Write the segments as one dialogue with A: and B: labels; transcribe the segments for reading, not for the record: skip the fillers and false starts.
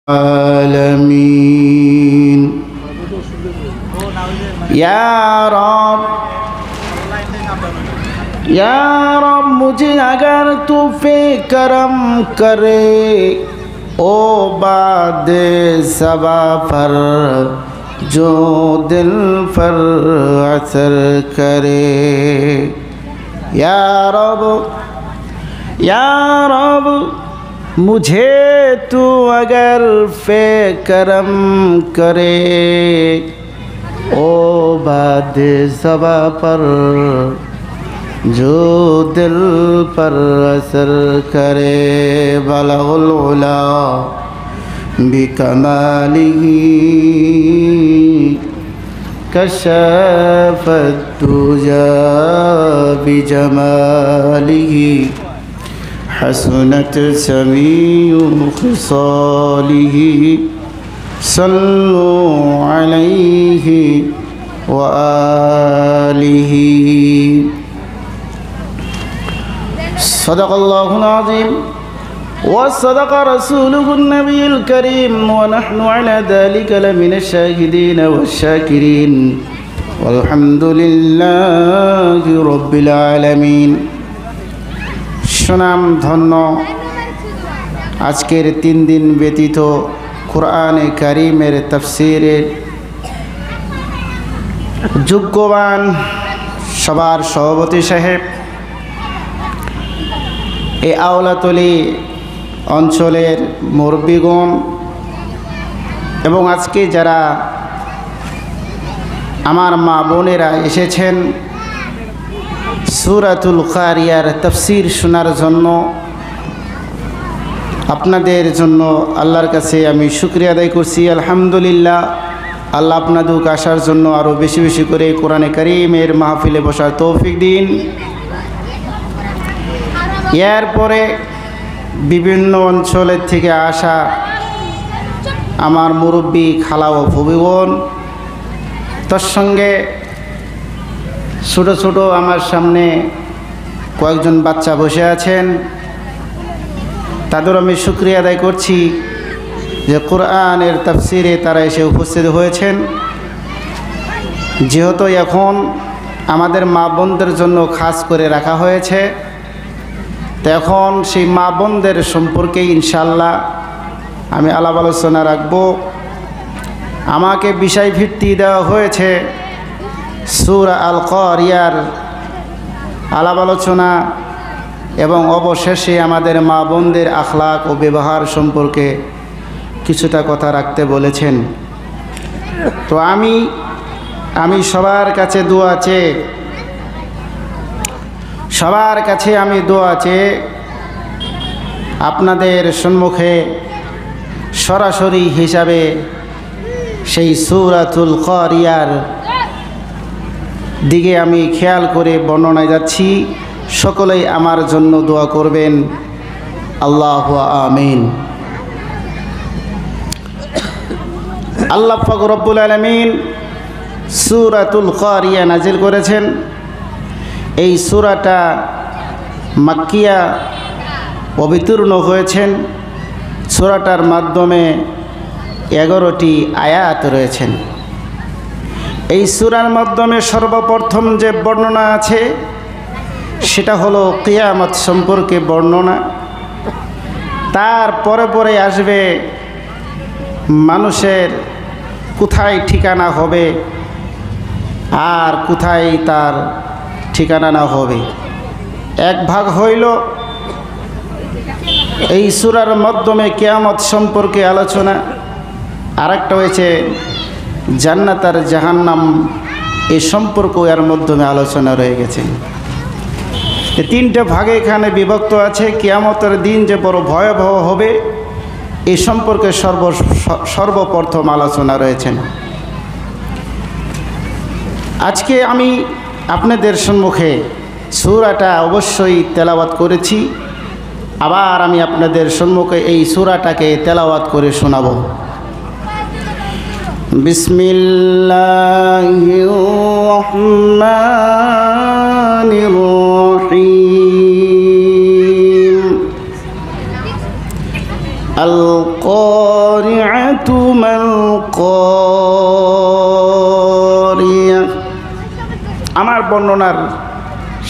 A: आलमीन या रब मुझे अगर तू करम करे ओ बाद सबा पर जो दिल पर असर करे या रब मुझे तू अगर करम करे ओ बाद सबा पर जो दिल पर असर करे बलगुल उला बिकमालिही कशफत तुजा बिजमालिही हसनत समीउ खिसालिही सल्लु अलैहि व आलिही सदक़ल्लाहुल अज़ीम व सदक़ रसूलुहुन नबियुल करीम व नहनु अला ज़ालिका लमिनश शाहिदीन वश्शाकिरीन वल्हम्दुलिल्लाहि रब्बिल आलामीन। सुनाम धन्य आजकेर 3 दिन व्यतीत कुरआने करीमेर तफसीरेर যোগ্যবান সবার সভাপতি সাহেব এই আওলাতলি অঞ্চলের মুরব্বিগণ এবং আজকে যারা আমার মা বোনেরা এসেছেন সূরাতুল কারিয়ার তাফসীর শোনার জন্য আপনাদের জন্য আল্লাহর কাছে আমি শুকরিয়া আদায় করছি। আলহামদুলিল্লাহ, আল্লাহ আপনাদের আসার জন্য আরও বেশি বেশি করে কোরআনে কারীমের মাহফিলে বসার তৌফিক দিন। এরপরে বিভিন্ন অঞ্চলের থেকে আসা আমার মুরব্বী খালা ও ভবিগণ, তার সঙ্গে ছোটো ছোটো আমার সামনে কয়েকজন বাচ্চা বসে আছেন, তাদের আমি শুকরিয়া আদায় করছি যে কোরআনের তাফসিরে তারা এসে উপস্থিত হয়েছেন। যেহেতু এখন আমাদের মা বোনদের জন্য খাস করে রাখা হয়েছে, তো এখন সেই মা বোনদের সম্পর্কে ইনশাআল্লাহ আমি আলাপ আলোচনা রাখব। আমাকে বিষয় ভিত্তি দেওয়া হয়েছে সূরা আল কারিয়ার আলাপ আলোচনা এবং অবশেষে আমাদের মা বোনদের আখলাক ও ব্যবহার সম্পর্কে কিছুটা কথা রাখতে বলেছেন। তো আমি সবার কাছে দোয়া চেয়ে আপনাদের সম্মুখে সরাসরি হিসাবে সেই সূরাতুল কারিয়ার দিকে আমি খেয়াল করে বর্ণনায় যাচ্ছি। সকলেই আমার জন্য দোয়া করবেন, আল্লাহু আমিন। আল্লাহ পাক রব্বুল আলামিন সূরাতুল কারিয়া নাজিল করেছেন। এই সূরাটা মাক্কিয়া অবতীর্ণ হয়েছেন। সূরাটার মাধ্যমে 11টি আয়াত রয়েছেন। এই সূরার মাধ্যমে সর্বপ্রথম যে বর্ণনা আছে সেটা হলো কিয়ামত সম্পর্কে বর্ণনা। তার পরে আসবে মানুষের কোথায় ঠিকানা হবে আর কোথায় তার ঠিকানা না হবে। এক ভাগ হইল এই সূরার মাধ্যমে কিয়ামত সম্পর্কে আলোচনা, আরেকটা হয়েছে জান্নাত আর জাহান্নাম এই সম্পর্ক এর মাধ্যমে আলোচনা রয়ে গেছে। এই 3টে ভাগে এখানে বিভক্ত আছে। কিয়ামতের দিন যে বড় ভয়াবহ হবে এই সম্পর্কে সর্বপ্রথম আলোচনা রয়েছেন। আজকে আমি আপনাদের সম্মুখে সূরাটা অবশ্যই তেলাওয়াত করেছি, আবার আমি আপনাদের সম্মুখে এই সূরাটাকে তেলাওয়াত করে শোনাবো। বিসমিল্লাহির রহমানির রহিম। আল কারিআতু মাল কারিয়া। আমার বর্ণনার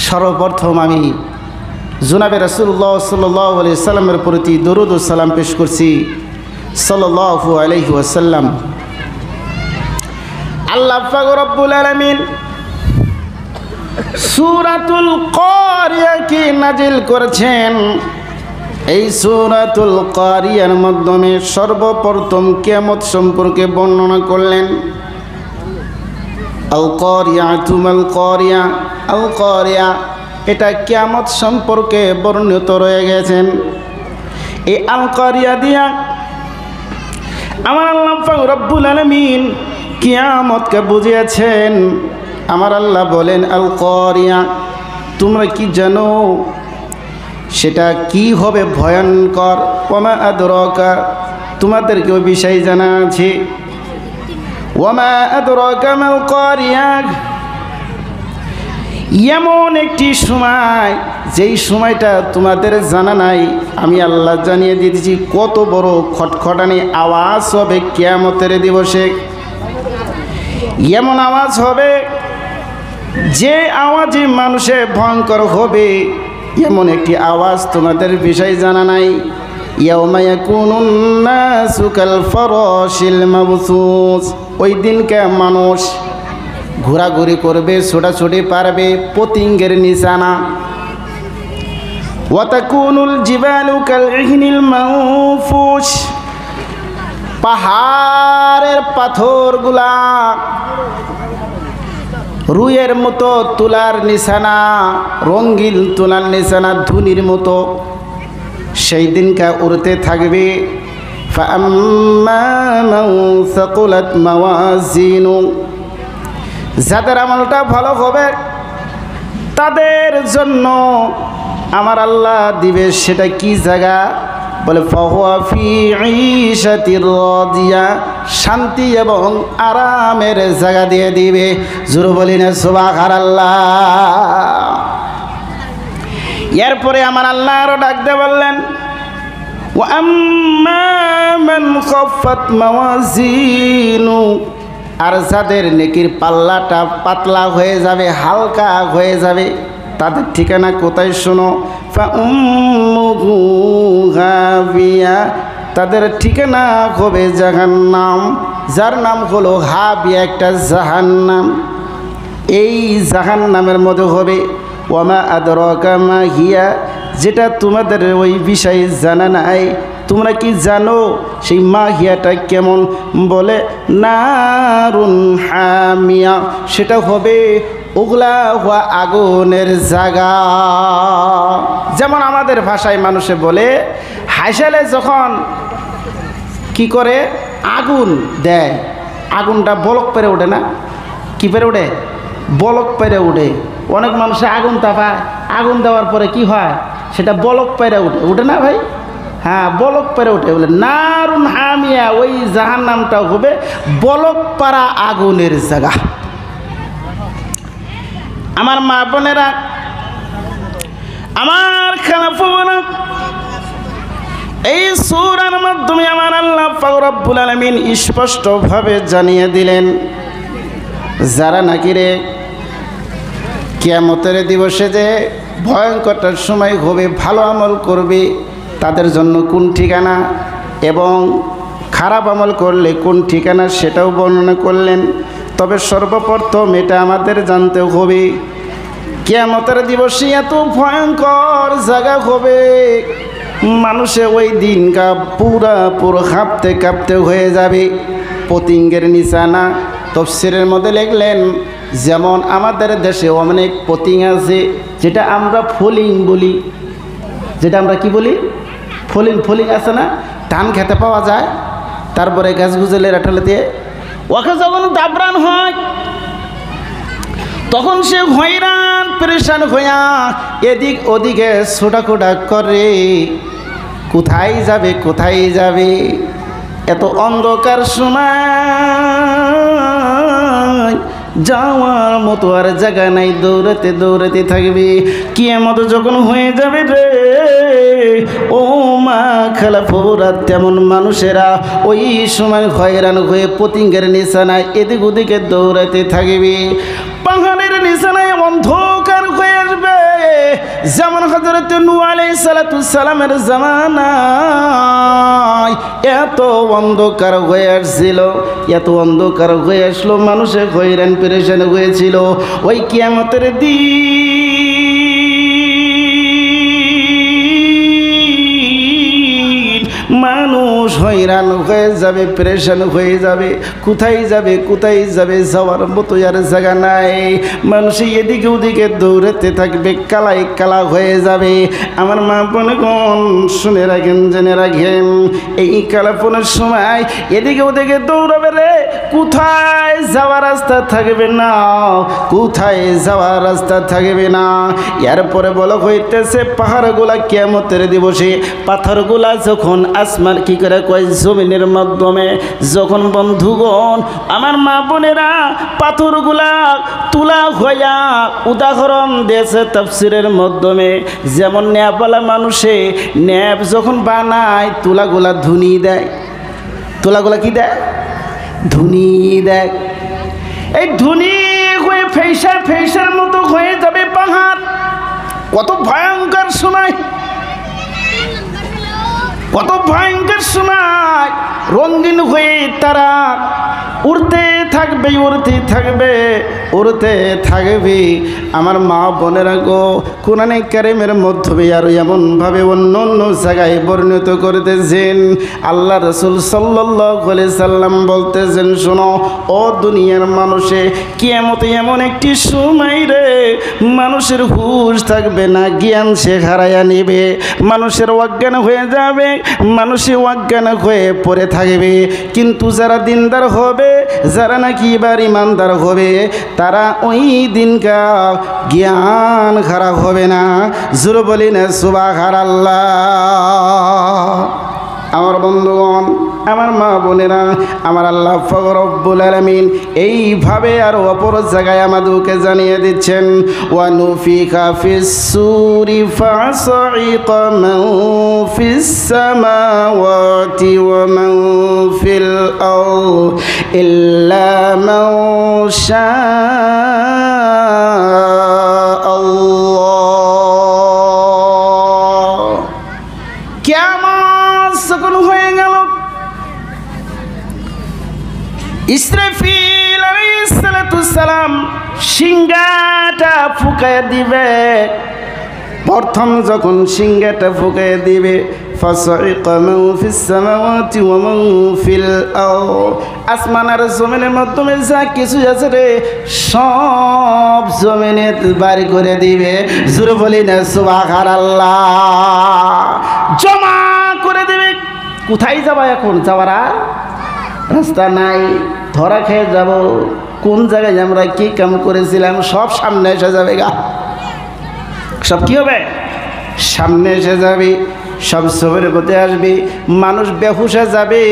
A: সর্বপ্রথম আমি জনাবে রাসূলুল্লাহ সাল্লাল্লাহু আলাইহি সাল্লামের প্রতি দরুদ ও সালাম পেশ করছি সাল্লাল্লাহু আলাইহি ওয়াসাল্লাম। আল্লাহ পাক রব্বুল আলামিন সূরাতুল কারিয়া কি নাজিল করেছেন। এই সূরাতুল কারিয়ার মাধ্যমে সর্বপ্রথম কিয়ামত সম্পর্কে বর্ণনা করলেন। আল কারিয়াতু মাল কারিয়া, আল কারিয়া এটা কিয়ামত সম্পর্কে বর্ণিত রয়ে গেছেন। এই আল কারিয়া দিয়া আমার আল্লাহ পাক রব্বুল আলামিন কিয়ামতকে বুঝিয়েছেন। আমার আল্লাহ বলেন, আল কারিয়া তোমরা কি জানো সেটা কি হবে ভয়ঙ্কর? ওমা আদরাকা তোমাদেরকে ওই বিষয় জানা আছে। ওমা আদরাকা মাল কারিয়া এমন একটি সময় যেই সময়টা তোমাদের জানা নাই, আমি আল্লাহ জানিয়ে দিয়েছি। কত বড় খটখটানি আওয়াজ হবে কিয়ামতের দিবসে। এমন আওয়াজ হবে যে আওয়াজে মানুষে ভয়ঙ্কর হবে, এমন একটি আওয়াজ তোমাদের বিষয় জানা নাই। ইয়াউমা ইয়াকুনুন নাসু কাল ফারাশিল মাবসুস, ওই দিনকে মানুষ ঘোরাঘুরি করবে, ছোটাছুটি পারবে পতিঙ্গের নিশানা। ওয়া তাকুনুল জিবালু কাল ইহনিল মানফুশ, পাহাড়ের পাথরগুলা রুইয়ের মতো তুলার নিশানা, রঙিন তুলার নিশানা ধুনির মতো সেই দিনকা উড়তে থাকবে। ফাআম্মা মান সাকুলাত মাওয়াজিনু, যাদের আমলটা ভালো হবে তাদের জন্য আমার আল্লাহ দিবে সেটা কি জায়গা? বলে ফাহুয়া ফি ঈশাতির রাদিয়া, শান্তি এবং আরামের জায়গা দিয়ে দিবে। জোরে বলি না সুবহানাল্লাহ। এরপরে আমার আল্লাহ আরো ডাক দিয়ে বললেন, ওয়া আম্মা মান খাফফাত মাওয়াজিনু, আর যাদের নেকির পাল্লাটা পাতলা হয়ে যাবে, হালকা হয়ে যাবে, তাদের ঠিকানা কোথায় শোনো? ফাউম্মুহু হাবিয়া, তাদের ঠিকানা হবে জাহান্নাম, যার নাম হলো হাবিয়া, একটা জাহান্নাম। এই জাহান্নামের মধ্যে হবে ওয়ামা আদরাকা মা হিয়া, যেটা তোমাদের ওই বিষয়ে জানা নাই। তোমরা কি জানো সেই মাহিয়াটা কেমন? বলে নারুন হামিয়া, সেটা হবে ওগুলা হওয়া আগুনের জায়গা। যেমন আমাদের ভাষায় মানুষে বলে, হাসালে যখন কি করে আগুন দেয়, আগুনটা বলক পেরে ওঠে না? কি পেরে ওঠে? বলক পেরে ওঠে। অনেক মানুষে আগুন তাপায়, আগুন দেওয়ার পরে কি হয়? সেটা বলক পেরে ওঠে, ওঠে না ভাই? হ্যাঁ, বলক পেরে ওঠে। বলে নারুন হামিয়া, ওই জাহান্নামটা হবে বলক পারা আগুনের জায়গা। আমার মা বোনেরা, আমার খালাফুরা, এই সূরার মাধ্যমে আমার আল্লাহ পাক রব্বুল আলামিন স্পষ্টভাবে জানিয়ে দিলেন, যারা নাকি রে কিয়ামতের দিবসে যে ভয়ঙ্করটার সময় হবে, ভালো আমল করবে তাদের জন্য কোন ঠিকানা এবং খারাপ আমল করলে কোন ঠিকানা সেটাও বর্ণনা করলেন। তবে সর্বপ্রথম এটা আমাদের জানতে হবে, কিয়ামতের দিবসে এত ভয়ঙ্কর জায়গা হবে, মানুষে ওই দিনকা পুরো কাঁপতে কাঁপতে হয়ে যাবে, পতিঙ্গের নিশানা। তাফসীরের মধ্যে লিখলেন, যেমন আমাদের দেশে অনেক পতিঙ্গ আছে যেটা আমরা ফলিং বলি, যেটা আমরা কি বলি? ফলিং। ফলিং আছে না, ধান খেতে পাওয়া যায়, তারপরে গাছ গুজলের আঠালে দিয়ে ওকে যখন দাবরান হয় তখন সে হয়রান পরেশান হইয়া এদিক ওদিকে ছোটাখোটা করে, কোথায় যাবে কোথায় যাবে। এত অন্ধকার সময় যাওয়ার মতো আর জায়গা নাই, দৌড়াতে দৌড়াতে থাকবে। কিয়ামত যখন হয়ে যাবে রে ও মা খালাফোরা, তেমন মানুষেরা ওই সময় হয়রান হয়ে পতিঙ্গের নিশানায় এদিক ওদিকে দৌড়াতে থাকবে। পাহাড়ের নিশানায় অন্ধকার হয়ে আসবে, যেমন হযরত নূহ আলাইহিস সালামের জামানায় এত অন্ধকার হয়ে আসছিল, এত অন্ধকার হয়ে আসলো, মানুষের হয়রান পেরেশান হয়েছিল। ওই কিয়ামতের মানুষ হয়রান হয়ে যাবে, পেরেশান হয়ে যাবে, কোথায় যাবে কোথায় যাবে, যাওয়ার মতো আর জায়গা নাই। মানুষ এদিকে ওদিকে দৌড়াতে থাকবে, কালাই কালা হয়ে যাবে। আমার মা বোনগণ শুনে রাখেন, জেনে রাখেন, এই কালাপনের সময় এদিকে ওদিকে দৌড়াবে রে, কোথায় যাওয়ার রাস্তা থাকবে না, কোথায় যাওয়ার রাস্তা থাকবে না। এরপরে বলা হইতেছে পাহাড়গুলা কিয়ামতের দিবসে, পাথরগুলা যখন আসমান কি করে কয় জমিনের মাধ্যমে যখন বন্ধুগণ আমার মা বোনেরা পাথরগুলা তুলা হইয়া, উদাহরণ দিয়েছে তাফসীরের মাধ্যমে, যেমন ন্যাপওয়ালা মানুষে ন্যাপ যখন বানায় তুলাগুলা ধুনি দেয়, তুলাগুলা কি দেয়, ধুনি দেয়। এই ধুনি হয়ে ফেসা ফেসার মতো হয়ে যাবে পাহাড়। কত ভয়ঙ্কর সময়, কত ভয়ঙ্কর সময়। রঙিন হয়ে তারা উড়তে থাকবে, উড়তে থাকবে, উড়তে থাকবে। আমার মা বোনেরা গো, কোরআনে কারিমের মাধ্যমে আরো এমনভাবে অন্য অন্য জায়গায় বর্ণিত করতেছেন। আল্লাহ রাসূল সাল্লাল্লাহু আলাইহি সাল্লাম বলতেছেন, শোনো ও দুনিয়ার মানুষে, কিয়ামতে এমন একটি সময় রে মানুষের হুঁশ থাকবে না, জ্ঞান সে হারাইয়া নেবে, মানুষের অজ্ঞান হয়ে যাবে, মানুষের অজ্ঞান হয়ে পড়ে থাকবে। কিন্তু যারা দিনদার হবে, যারা নাকি এবার ইমানদার হবে, তারা ওই দিনকা জ্ঞান খারাপ হবে না। জোরে বলি না সুবহানাল্লাহ। আমার বন্ধুগণ, আমার মা বোনেরা, আমার আল্লাহ পাক রব্বুল আলামিন এইভাবে আর অপর জায়গায় আমাদেরকে জানিয়ে দিচ্ছেন, ওয়া নুফিখা ফিস সূরি ফাসাইকা মান ফিস সামাওয়াতি ওয়া মান ফিল আরদি ইল্লা মান শাআল্লাহ। কিয়ামত যখন হয়ে গেল, ইসরাফিল আলাইহিস সালাম সিংহাটা ফুঁকায় দিবে। প্রথম যখন সিংহাটা ফুঁকায় দিবে, ফাসাইকা মান ফিস সামাওয়াতি ওয়া মান ফিল আরদ, আসমান আর জমিনের মাধ্যমে যা কিছু আছে রে সব জমিনে বাড়ি করে দিবে। জোরে বলি না সুবহানাল্লাহ। জমা করে দিবে। কোথায় যাবা এখন? যাওয়ার আর রাস্তা নাই, ধরা খেয়ে যাব। কোন জায়গায় আমরা কি কাম করেছিলাম সব সামনে এসে যাবে গা, সব কি হবে সামনে এসে যাবে, সব সবের মধ্যে আসবে। মানুষ বেহুশ হয়ে যাবে,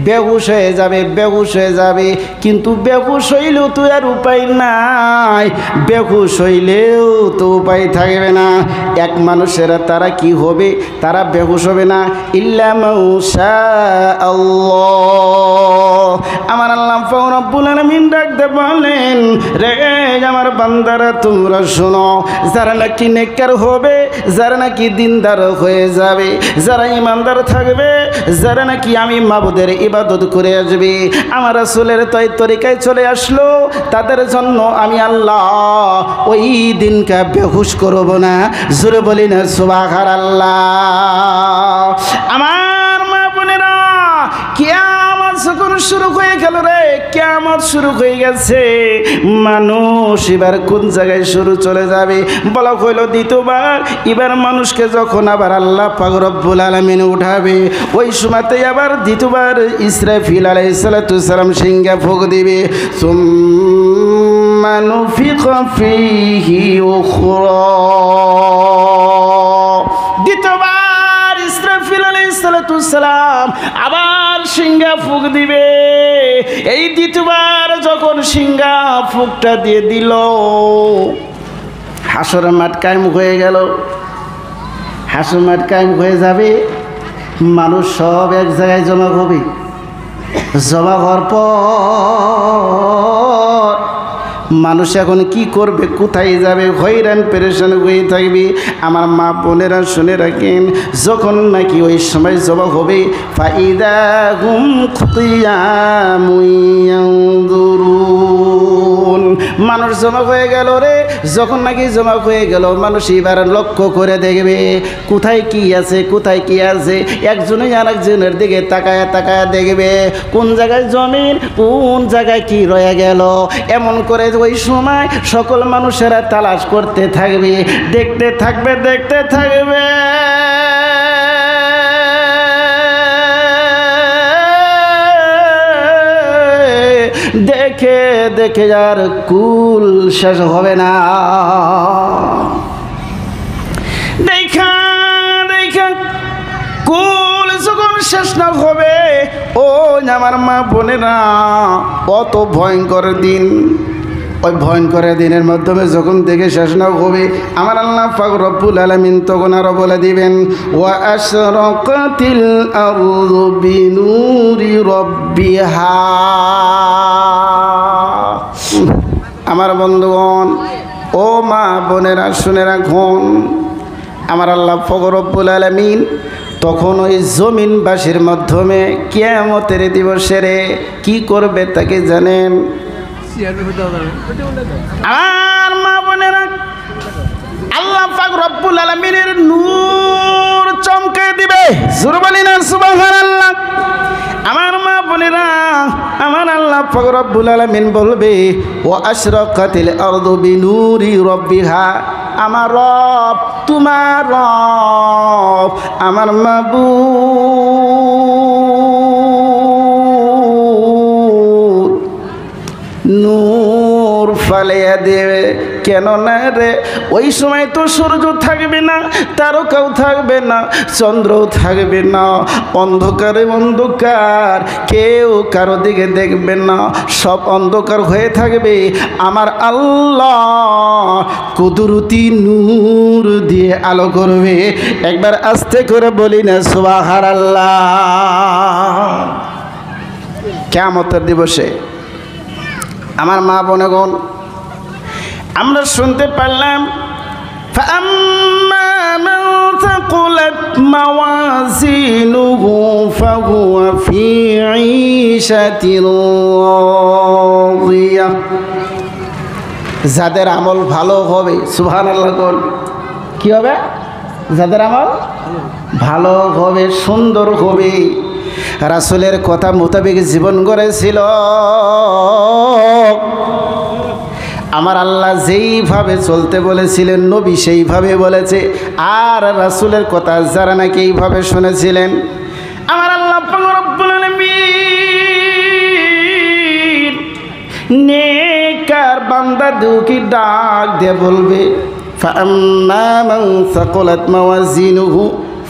A: বেহুশ হয়ে যাবে, বেহুশ হয়ে যাবে। কিন্তু বেহুশ হইলেও তো আর উপায় নাই, বেহুশ হইলেও তো উপায় থাকবে না। এক মানুষেরা তারা কি হবে? তারা বেহুশ হবে না, ইল্লা মাশা আল্লাহ। আমার আল্লাহ পাক রব্বুল আলামিন ডাকতে বলেন, রে আমার বান্দারা তোমরা শোনো, যারা নাকি নেককার হবে, যারা নাকি দিনদার হয়ে যাবে, যারা ইমানদার থাকবে, যারা নাকি আমি মাবুদের ইবাদত করে আসবে, আমার রাসূলের তরিকায় চলে আসলো, তাদের জন্য আমি আল্লাহ ওই দিনকে বেহুশ করব না। জোরে বলি না সুবহানাল্লাহ। আমার মা বোনেরা, কিয়ামত যখন শুরু হয়ে গেল রে, কিয়ামত শুরু হয়ে গেছে। মানুষ এবার কোন জায়গায় শুরু চলে যাবে? বলা হইল দ্বিতীয়বার। এবার মানুষকে যখন আবার আল্লাহ পাক রব্বুল আলামিন উঠাবে, ওই সময়তে আবার দ্বিতীয়বার ইসরাফিল আলাইহিস সালাম সিংহা ফুঁক দিবে। সুম্মা নুফিখা ফীহি উখরা, দ্বিতীয়বার ইসরাফিল আলাইহিস সালাম আবার সিংহা ফুঁক দিবে। এই দ্বিতীয়বার যখন সিংহা ফুঁকটা দিয়ে দিল, হাসরের মাঠ কায়েম হয়ে গেল। হাসর মাঠ কায়েম হয়ে যাবে, মানুষ সব এক জায়গায় জমা হবে। জমা হওয়ার পর মানুষ এখন কি করবে, কোথায় যাবে, হয়রান পেরেশান হয়ে থাকবে। আমার মা বোনেরা শুনে রাখেন, যখন নাকি ওই সময় জমা হবে, ফাইদা হুম খিয়ামুন ইয়ানজুরুন, মানুষ জমা হয়ে গেল রে। যখন নাকি জমা হয়ে গেল, মানুষ এবার লক্ষ্য করে দেখবে কোথায় কি আছে, কোথায় কি আছে। একজনে আরেকজনের দিকে তাকায় তাকায় দেখবে কোন জায়গায় জমিন, কোন জায়গায় কি রয়ে গেল। এমন করে ওই সময় সকল মানুষেরা তালাশ করতে থাকবে, দেখতে থাকবে, দেখতে থাকবে। দেখে দেখে আর কুল শেষ হবে না। দেখা দেখা কুল যখন শেষ না হবে, ও আমার মা বোনেরা, কত ভয়ঙ্কর দিন। ওই ভয়ঙ্কর দিনের মাধ্যমে যখন দেখে শেষ না হবে, আমার আল্লাহ পাক রব্বুল আলামিন তখন আরো বলে দিবেন, ওয়া আশরাকাতিল আরদু বিনুরি রাব্বিহা। আমার বন্ধুগণ, ও মা বোনেরা শুনে রাখুন, আমার আল্লাহ পাক রব্বুল আলামিন তখন ওই জমিনবাসীর মাধ্যমে কিয়ামতের দিবসেরে কি করবে তাকে জানেন? আর মা বোনেরা, আল্লাহ পাক রব্বুল আলামিনের নূর চমকে দিবে। জোরে বলেন না সুবহানাল্লাহ। আমার মা বোনেরা, আমার আল্লাহ পাক রব্বুল আলামিন বলবে, ওয়া আশরাকাতিল আরদু বিনুরি রাব্বিহা। আমার রব, তোমার রব, আমার মাবুদ নূর ফালিয়ে দেবে। কেন না রে, ওই সময় তো সূর্য থাকবে না, তারকাও থাকবে না, চন্দ্রও থাকবে না, অন্ধকারে অন্ধকার, কেউ কারো দিকে দেখবে না, সব অন্ধকার হয়ে থাকবে। আমার আল্লাহ কুদরতি নূর দিয়ে আলো করবে। একবার আস্তে করে বলি না সুবহানাল্লাহ। কিয়ামতের দিবসে আমার মা বোনগণ, আমরা শুনতে পারলাম, فأما من ثقلت موازينه فهو في عيشة راضية। যাদের আমল ভালো হবে, সুবহানাল্লাহ বল, কি হবে? যাদের আমল ভালো হবে, সুন্দর হবে, রাসূলের কথা মোতাবেক জীবন গড়েছিল, আমার আল্লাহ যেইভাবে চলতে বলেছিলেন, নবী সেইভাবে বলেছে। আর রাসূলের কথা যারা নাকি এইভাবে শুনেছিলেন, আমার আল্লাহ পাক রব্বুল আলামিন নেককার বান্দাদেরকে ডাক দিয়ে বলবে, ফাআম্মা মান সাকুলাত মাওয়াজিনুহু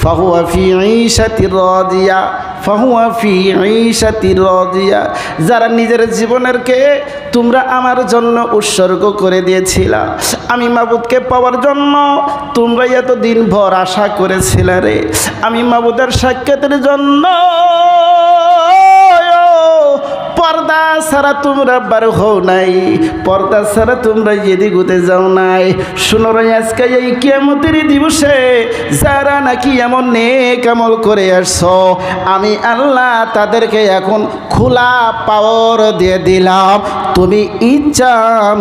A: ফাহুয়া ফি ঈশাতির রাদিয়া, ফাহুয়া ফি ঈশাতির রাদিয়া। যারা নিজের জীবনেরকে তোমরা আমার জন্য উৎসর্গ করে দিয়েছিলা, আমি মাবুদকে পাওয়ার জন্য তোমরা এত দিন ভর আশা করেছিলে রে, আমি মাবুদের সাক্ষাতের জন্য পর্দা ছাড়া তোমরা বার হও নাই, পর্দা ছাড়া তোমরা এদিক হতে যাও নাই। শুনো রে, আজকে এই কিয়ামতের দিবসে যারা নাকি এমন নেক আমল করে আসছো, আমি আল্লাহ তাদেরকে এখন খোলা পাওয়ার দিয়ে দিলাম, তুমি ইচ্ছা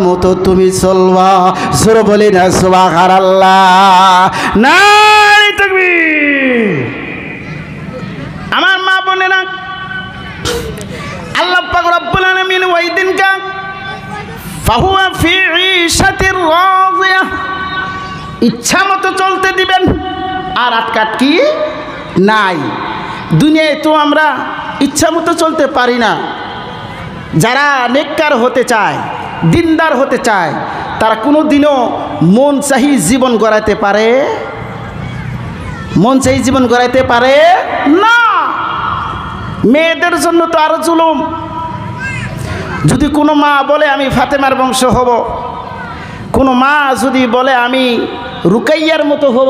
A: মতো তুমি চলবা। জোরে বলি না সুবহানাল্লাহ। নাই তাকবীর। আমার মা বোনেরা, আল্লাহ পাক রব্বুল আলামিন ওই দিনকা ফাহুয়া ফি ঈশাতির রাদিয়া, ইচ্ছা মতো চলতে দিবেন, আর আটকাট কি নাই। দুনিয়ায় তো আমরা ইচ্ছা মতো চলতে পারি না। যারা নেককার হতে চায়, দিনদার হতে চায়, তারা কোনো দিনও মন চাহি জীবন গড়াইতে পারে? মন চাহি জীবন গড়াইতে পারে না। মেয়েদের জন্য তো আরো জুলুম, যদি কোনো মা বলে আমি ফাতেমার বংশ হব, কোনো মা যদি বলে আমি রুকাইয়ার মতো হব,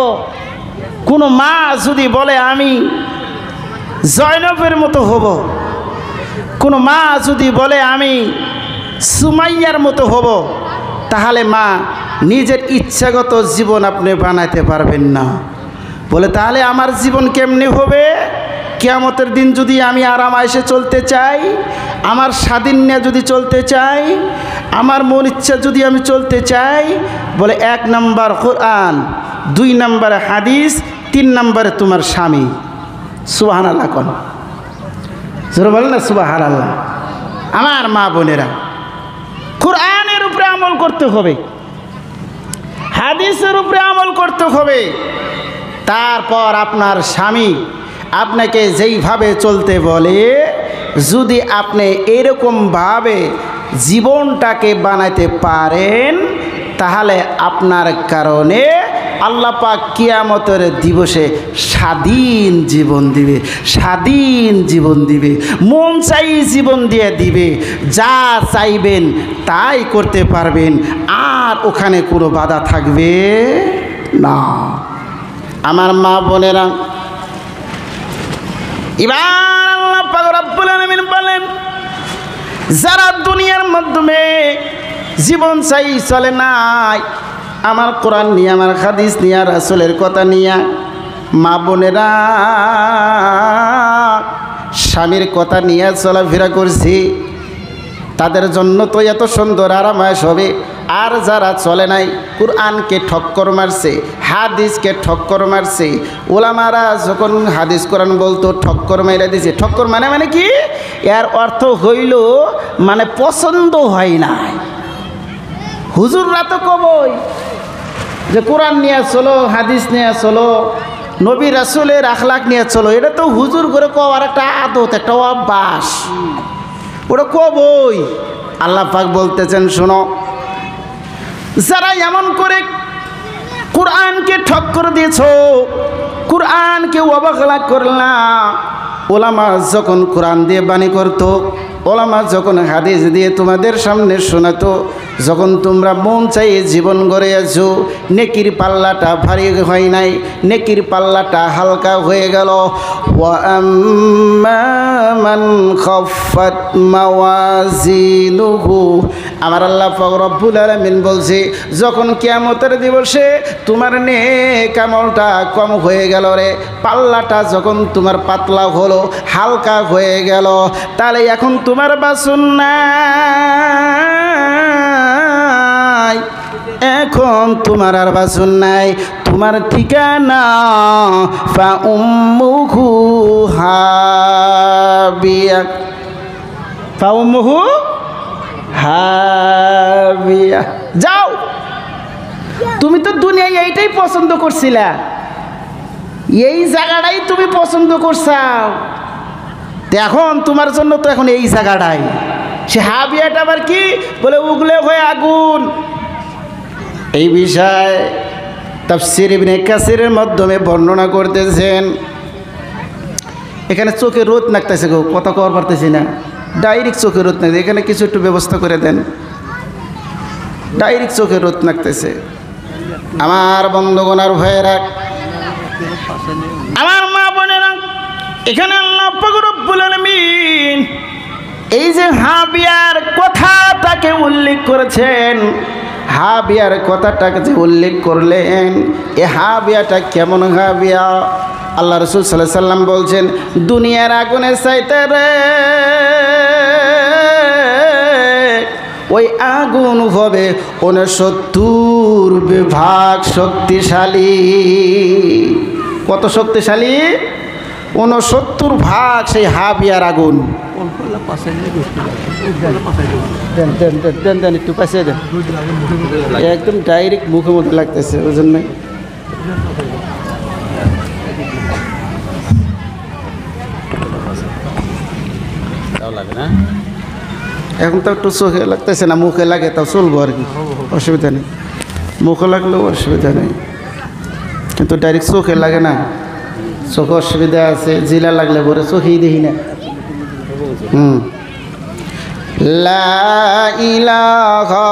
A: কোনো মা যদি বলে আমি জয়নবের মতো হব, কোনো মা যদি বলে আমি সুমাইয়ার মতো হব, তাহলে মা নিজের ইচ্ছাগত জীবন আপনি বানাইতে পারবেন না। বলে তাহলে আমার জীবন কেমনে হবে? কিয়ামতের দিন যদি আমি আরাম আয়েশে চলতে চাই, আমার স্বাধীন নিয়ে যদি চলতে চাই, আমার মন ইচ্ছা যদি আমি চলতে চাই, বলে 1 নম্বর কোরআন, 2 নম্বরে হাদিস, 3 নম্বরে তোমার স্বামী। সুবহানাল্লাহ কোন জোরে বলেন না সুবহানাল্লাহ। আমার মা বোনেরা, কোরআনের উপরে আমল করতে হবে, হাদিসের উপরে আমল করতে হবে। তারপর আপনার স্বামী আপনাকে যেইভাবে চলতে বলে, যদি আপনি এরকমভাবে জীবনটাকে বানাইতে পারেন, তাহলে আপনার কারণে আল্লাহ পাক কিয়ামতের দিবসে স্বাধীন জীবন দিবে, স্বাধীন জীবন দিবে, মন চাই জীবন দিয়ে দিবে। যা চাইবেন তাই করতে পারবেন, আর ওখানে কোনো বাধা থাকবে না। আমার মা বোনেরা, এবার আল্লাহ পাক রব্বুল আলামিন বলেন, যারা দুনিয়ার মাধ্যমে জীবন চাই চলে নাই, আমার কোরআন নিয়ে, আমার হাদিস নিয়ে, রাসূলের কথা নিয়ে, মা বোনেরা স্বামীর কথা নিয়ে চলাফেরা করছি, তাদের জন্য তো এত সুন্দর আরামায়েশ হবে। আর যারা চলে নাই, কোরআনকে ঠক্কর মারছে, হাদিসকে ঠক্কর মারছে, ওলামারা যখন হাদিস কোরআন বলতো ঠক্কর মাইরা দিছে। ঠক্কর মানে কি? এর অর্থ হইল মানে পছন্দ হয় না। হুজুররা তো কবই যে কোরআন নিয়ে চলো, হাদিস নিয়ে চলো, নবী রাসূলের আখলাক নিয়ে চলো, এটা তো হুজুর করে কওয়ার একটা আদত, একটা অভ্যাস, ওটা কবই। আল্লাহ পাক বলতেছেন, শোনো, যারা এমন করে কোরআনকে ঠক্কর দিয়েছো, কোরআনকে অবহেলা করলা, ওলামা যখন কোরআন দিয়ে বাণী করতো, ওলামা যখন হাদিস দিয়ে তোমাদের সামনে শোনাতো, যখন তোমরা মন চাইয়ে জীবন গড়ে আছো, নেকির পাল্লাটা ভারী হয় নাই, নেকির পাল্লাটা হালকা হয়ে গেল। ওয়া আম্মা মান খাফফাত মাওয়াজিনুহু, আমার আল্লাহ পাক রব্বুল আলামিন বলছে, যখন কিয়ামতের দিবসে তোমার নেক আমলটা কম হয়ে গেল রে, পাল্লাটা যখন তোমার পাতলা হলো, হালকা হয়ে গেল, তাহলে এখন তোমার বাসন নাই, এখন তোমার আর বাসন নাই, তোমার ঠিকানা ফা উম্মুহু হাবিয়া, ফা উম্মুহু হাবিয়া। যাও, তুমি তো দুনিয়ায় এইটাই পছন্দ করছিলা, এই জায়গাটাই তুমি পছন্দ করছাও, এখন তোমার জন্য তো এখন এই জায়গাটাই। সে হাবিয়াটা আবার কি বলে? উগলে হয়ে আগুন। এই বিষয় তাফসীর ইবনে কাসিরের মাধ্যমে বর্ণনা করতেছেন। এখানে চোখে রোদ নাকতেছে গো, কথা কর পারতেছি না, ডাইরেক্ট চোখে রোদ নাকতেছে, এখানে কিছু একটু ব্যবস্থা করে দেন, ডাইরেক্ট চোখে রোদ নাকতেছে। আমার বন্ধুগণ আর ভাইয়েরা, আমার মা বোনেরা, এখানে আল্লাহ পাক রব্বুল আলামিন এই যে হাবিয়ার কথাটাকে উল্লেখ করেছেন, হাবিয়ার কথাটাকে যে উল্লেখ করলেন, এ হাবিয়াটা কেমন হাবিয়া? আল্লাহ রাসূল সাল্লাল্লাহু আলাইহি সাল্লাম বলছেন, দুনিয়ার আগুনের চাইতে রে ওই আগুন হবে 69 বিভাগ শক্তিশালী। কত শক্তিশালী? 69 ভাগ সেই হাবিয়ার আগুন। দেন একটু পাশে দেন, একদম ডাইরেক্ট মুখের মধ্যে লাগতেছে, ওই জন্য লাগে না। এখন তো একটু চোখে লাগতেছে না, মুখে লাগে তাও চলবো আর কি, অসুবিধা নেই, মুখে লাগলেও অসুবিধা নেই, কিন্তু ডাইরেক্ট চোখে লাগে না, চোখে অসুবিধা আছে, জিলা লাগলে পরে চোখেই দেখি না। লা ইলাহা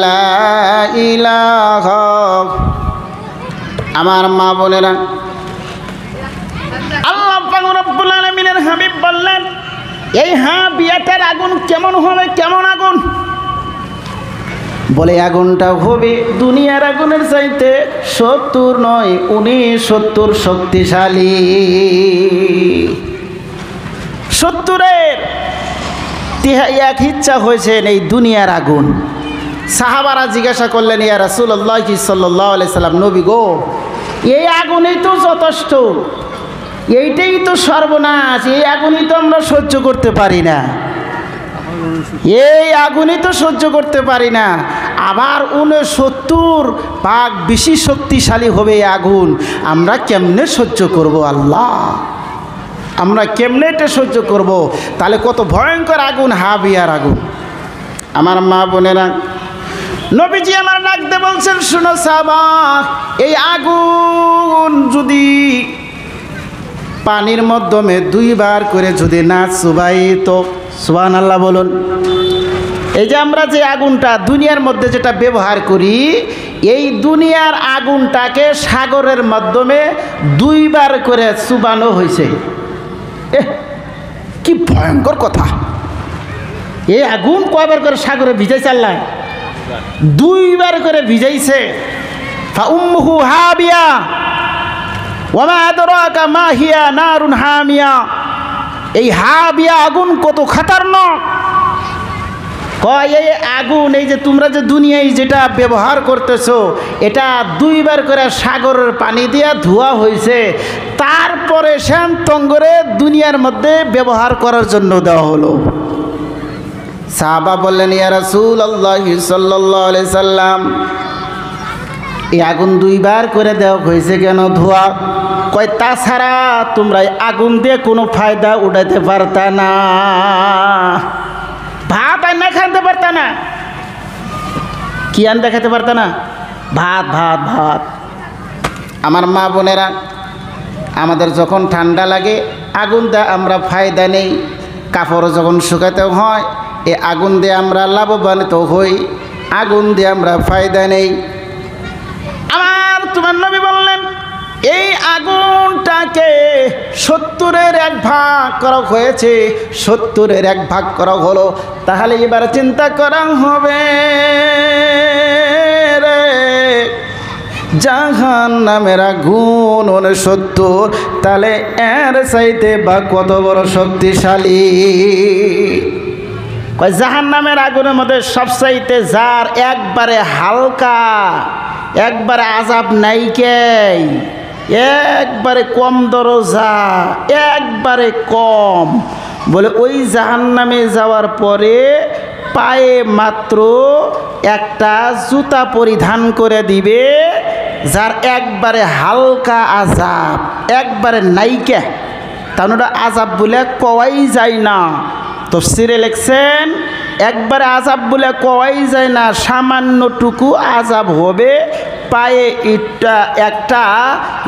A: লা ইলাহা। আমার মা বোনেরা, আল্লাহ পাক রব্বুল আলামিনের হাবিব বললেন এই বিয়াটার আগুন কেমন হবে, কেমন আগুন? বলে আগুনটা হবে দুনিয়ার আগুনের চাইতে 70 নয় 69 শক্তিশালী। 70-এর এক ইচ্ছা হয়েছে এই দুনিয়ার আগুন। সাহাবারা জিজ্ঞাসা করলেন, ইয়া রাসূলুল্লাহ সাল্লাল্লাহু আলাইহি সাল্লাম, নবী গো, এই আগুনেই তো যথেষ্ট, এইটাই তো সর্বনাশ, এই আগুনই তো আমরা সহ্য করতে পারি না, এই আগুনই তো সহ্য করতে পারি না। আবার 69 ভাগ বেশি শক্তিশালী হবে এই আগুন, আমরা কেমনে সহ্য করব আল্লাহ, আমরা কেমনে এটা সহ্য করব? তাহলে কত ভয়ঙ্কর আগুন, বিয়ার আগুন। আমার মা বোনেরা, নবীজি আমার ডাকতে বলছেন, শুনো সাহাবা, এই আগুন যদি পানির মাধ্যমে 2 বার করে যদি না চুবাইতো, সুবহানাল্লাহ বলুন। এই যে আমরা যে আগুনটা দুনিয়ার মধ্যে যেটা ব্যবহার করি, এই দুনিয়ার আগুনটাকে সাগরের মাধ্যমে 2 বার করে চুবানো হয়েছে। কি ভয়ঙ্কর কথা! এই আগুন কয়বার করে সাগরে ভিজাইছে আল্লাহ? 2 বার করে ভিজাইছে। ফাউম্মুহু হাবিয়া ওয়া মা আদরাকা মা হিয়া নারুন হামিয়া। এই হাবিয়া আগুন কত খতরনাক! কয় এই আগুন, এই যে তোমরা যে দুনিয়ায় যেটা ব্যবহার করতেছো, এটা 2 বার করে সাগরের পানি দিয়া ধোয়া হয়েছে, তারপরে শ্যামতঙ্গরে দুনিয়ার মধ্যে ব্যবহার করার জন্য দেওয়া হলো। সাহাবা বললেন, ইয়া রাসূলুল্লাহ সাল্লাল্লাহু আলাইহি সাল্লাম, এই আগুন 2 বার করে দেওয়া হয়েছে কেন, ধোয়া? কয় তাছাড়া তোমরা আগুন দিয়ে কোনো ফায়দা উঠাইতে পারতা না, ভাত আইনা খাইতে পারতা না। কি আন দেখাতে পারতা না? ভাত ভাত ভাত। আমার মা বোনেরা, আমাদের যখন ঠান্ডা লাগে আগুন দিয়ে আমরা ফায়দা নেই, কাপড় যখন শুকাতে হয় এই আগুন দিয়ে আমরা লাভবানিত হই, আগুন দিয়ে আমরা ফায়দা নেই। আমার তোমার নবী বললেন এই আগুনটাকে 70-এর 1 ভাগ করা হয়েছে, 70-এর 1 ভাগ করা হলো। তাহলে এবার চিন্তা করা হবে রে, জাহান্নামের আগুন 69, তাহলে এর চাইতে বা কত বড় শক্তিশালী? কয় জাহান্নামের আগুনের মধ্যে সবচাইতে যার একবারে হালকা, একবারে আযাব নাইকেই, একবারে কম দরজা, একবারে কম, বলে ওই জাহান্নামে যাওয়ার পরে পায়ে মাত্র একটা জুতা পরিধান করে দিবে, যার একবারে হালকা আযাব, একবারে নাইকে। তাহলে ওটা আযাব বলে কওয়াই যায় না। তাফসীরে লিখছেন একবারে আযাব বলে কওয়াই যায় না, সামান্যটুকু আযাব হবে। পায়ে একটা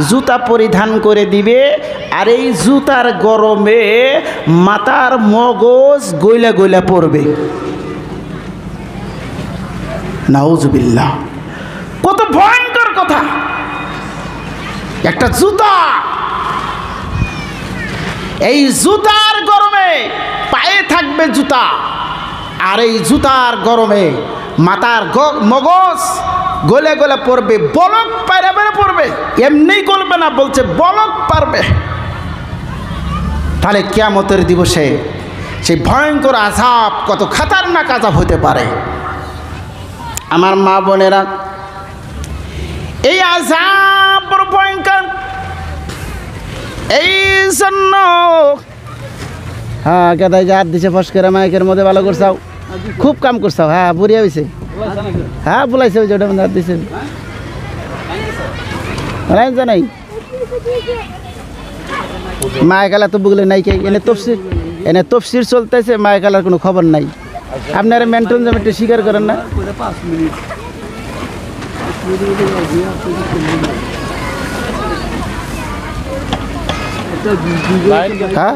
A: জুতা পরিধান করে দিবে, আর এই জুতার গরমে মাথার মগজ গইলা গইলা পড়বে। নাউজুবিল্লাহ, কত ভয়ঙ্কর কথা! একটা জুতা, এই জুতার গরমে পায়ে থাকবে জুতা, আর এই জুতার গরমে মাথার মগজ গলে গলে পড়বে, বলক পায়রা বেড়ে পড়বে, এমনি গলবে না, বলছে বলক পারবে। তাহলে কিয়ামতের দিবসে সেই ভয়ঙ্কর আযাব কত খতরনাক আযাব হতে পারে। আমার মা বোনেরা, এই আযাব বড় ভয়ঙ্কর। এই জন্য কেদাই হাত দিছে ফস করে, মাইকের মধ্যে ভালো করছাও, খুব কাম করছাও। বুড়িয়া হয়েছে, বলাইছে ওই যেটা হাত দিছে জানাই। মায়েকালা তো বুগলে নাই, কে এনে তফসির চলতেছে, মায়েকালার কোনো খবর নাই। আপনারা মেন্টন জমিটা স্বীকার করেন না? হ্যাঁ,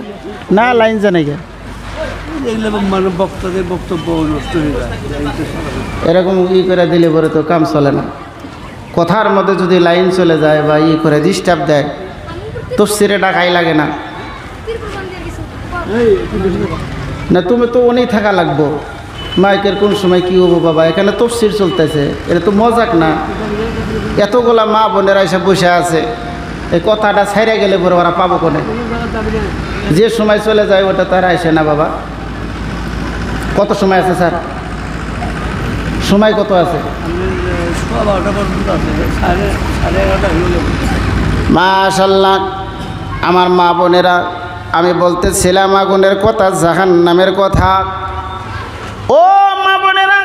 A: না লাইন জানে কে
B: মানে বক্তাদের বক্তব্য নষ্ট হয়ে যায়,
A: এরকম করে দিলে পরে তো কাম চলে না। কথার মধ্যে যদি লাইন চলে যায় বা করে ডিস্টার্ব দেয়, তফসিরে ডাকাই লাগে না। না তুমি তো উনি থাকা লাগবো, মাইকের কোন সময় কি হবো বাবা, এখানে তফসির চলতেছে, এটা তো মজাক না। এতগুলা মা বোনেরা এসে বসে আছে, এই কথাটা ছাইড়ে গেলে পরে ওরা পাবো কোনে? যে সময় চলে যায় ওটা তারা আসে না বাবা। কত সময় আছে স্যার? সময় কত আছে? মাশাআল্লাহ আমার মা বোনেরা, আমি বলতেছিলাম আগুনের কথা, জাহান্নামের কথা। ও মা বোনেরা,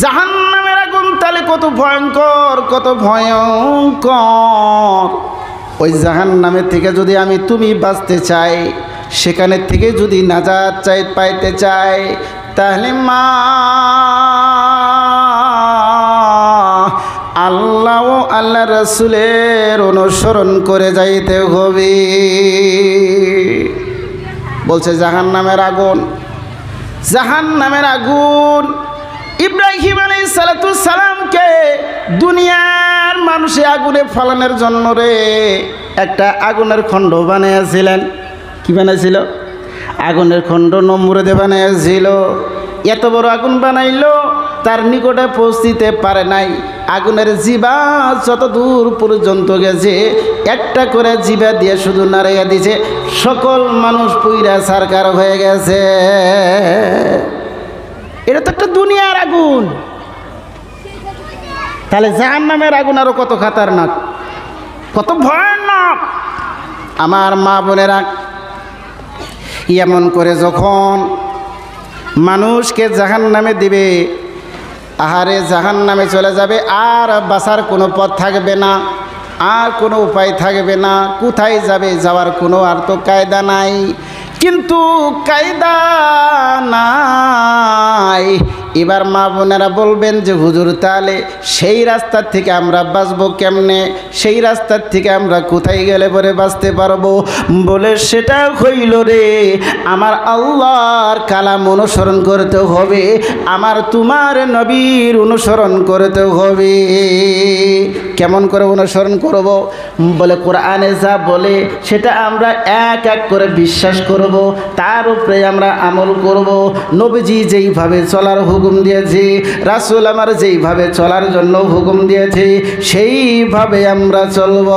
A: জাহান্নামের আগুন তাহলে কত ভয়ঙ্কর, কত ভয়ঙ্কর। ওই জাহান্নামের থেকে যদি আমি তুমি বাঁচতে চাই, সেখানে থেকে যদি নাজাত চাই, পাইতে চাই, তাহলে মা আল্লাহ ও আল্লাহ রসুলের অনুসরণ করে যাইতে হবে। বলছে জাহান্নামের আগুন, জাহান্নামের আগুন। ইব্রাহিম আলাইহিস সালামকে দুনিয়ার মানুষে আগুনে ফালানোর জন্য রে একটা আগুনের খণ্ড বানিয়েছিলেন। কি বানাইছিল? আগুনের খণ্ড নমরুদে বানিয়েছিল। এত বড় আগুন বানাইলো, তার নিকটে পৌঁছিতে পারে নাই। আগুনের জিবা যত দূর পর্যন্ত গেছে, একটা করে জিবা দিয়ে শুধু নাড়াইয়া দিছে, সকল মানুষ পুইরা সারকার হয়ে গেছে। এটা তো একটা দুনিয়ার আগুন, তাহলে জাহান্নামের আগুন আরো কত খাতারনাক, কত ভয়ানক। আমার মা বোনেরা, এমন করে যখন মানুষকে জাহান্নামে দিবে, আহারে জাহান্নামে চলে যাবে, আর বাঁচার কোনো পথ থাকবে না, আর কোনো উপায় থাকবে না। কোথায় যাবে, যাওয়ার কোনো আর তো কায়দা নাই। কিন্তু কায়দা নাই। এবার মা বোনেরা বলবেন যে হুজুর, তাহলে সেই রাস্তার থেকে আমরা বাঁচবো কেমনে? সেই রাস্তার থেকে আমরা কোথায় গেলে পরে বাঁচতে পারবো? বলে সেটা হইল রে, আমার আল্লাহর কালাম অনুসরণ করতে হবে, আমার তোমার নবীর অনুসরণ করতে হবে। কেমন করে অনুসরণ করব? বলে কোরআনে যা বলে সেটা আমরা এক এক করে বিশ্বাস করব, তার উপরে আমরা আমল করব। নবীজি যেইভাবে চলার হুকুম দিয়েছে, রাসূল আমার যেইভাবে চলার জন্য হুকুম দিয়েছে, সেইভাবে আমরা চলব।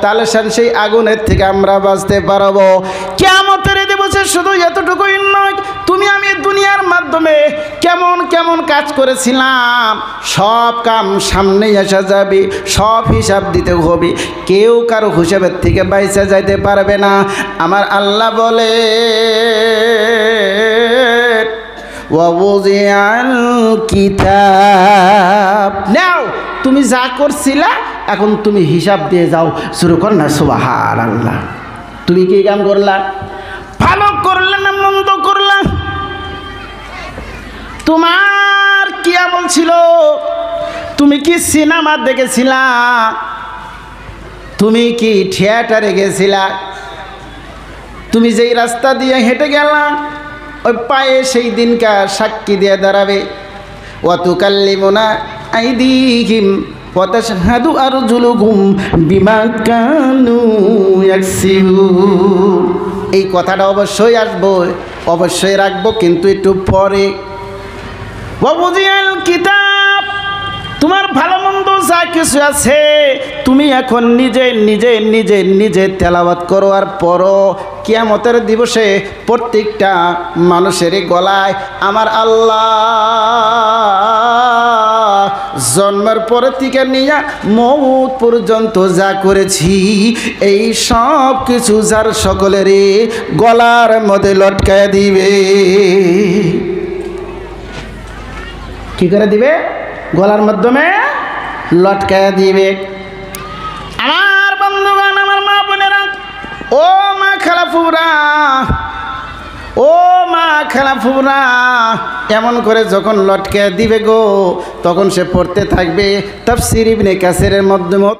A: তাহলে সেই আগুনের থেকে আমরা বাঁচতে পারবো। কিয়ামতের দিবসে শুধু এতটুকুই নয়, তুমি আমি দুনিয়ার মাধ্যমে কেমন কেমন কাজ করেছিলাম, সব কাম সামনে আসা যাবে, সব হিসাব দিতে হবে। কেউ কারো হিসাবের থেকে বাইসা যাইতে পারবে না। আমার আল্লাহ বলে, ওয়াবুজিআল কিতাব, নাও তুমি যা করছিলা এখন তুমি হিসাব দিয়ে যাও। শুরু কর না সুবহানাল্লাহ। তুমি কি কাম করলা? ভালো করলে না মন্দ করলা? তোমার কি আমল ছিল? তুমি কি সিনেমা দেখেছিলা? তুমি কি থিয়েটারে গেছিলা? তুমি যেই রাস্তা দিয়ে হেঁটে গেলা, ওই পায়ে সেই দিনকার সাক্ষী দিয়ে দাঁড়াবে। ওয়াতুকাল্লিমুনা আইদিহিম ওয়া তাশহাদু আরজুলুহুম বিমা কানু ইয়াকসিবুন। এই কথাটা অবশ্যই আসবো, অবশ্যই রাখবো, কিন্তু একটু পরে। ওয়াবুজিআল কিতাব, তোমার ভালো মন্দ যা কিছু আছে তুমি এখন নিজে নিজে নিজে নিজে তেলাওয়াত করো আর পড়ো। কিয়ামতের দিবসে প্রত্যেকটা মানুষের গলায় আমার আল্লাহ জন্মের পরে থেকে নিয়ে মৌত পর্যন্ত যা করেছি, এই সব কিছু যার সকলেরই গলার মধ্যে লটকায় দিবে। কি করে দিবে? গলার মাধ্যমে লটকায় দিবে। আমার বন্ধুগণ, আমার মা বোনেরা, ও মা খালাফুরা, ও মা খালাফুরা, এমন করে যখন লটকায় দিবে গো, তখন সে পড়তে থাকবে তাফসীর ইবনে কাসিরের মাধ্যমে।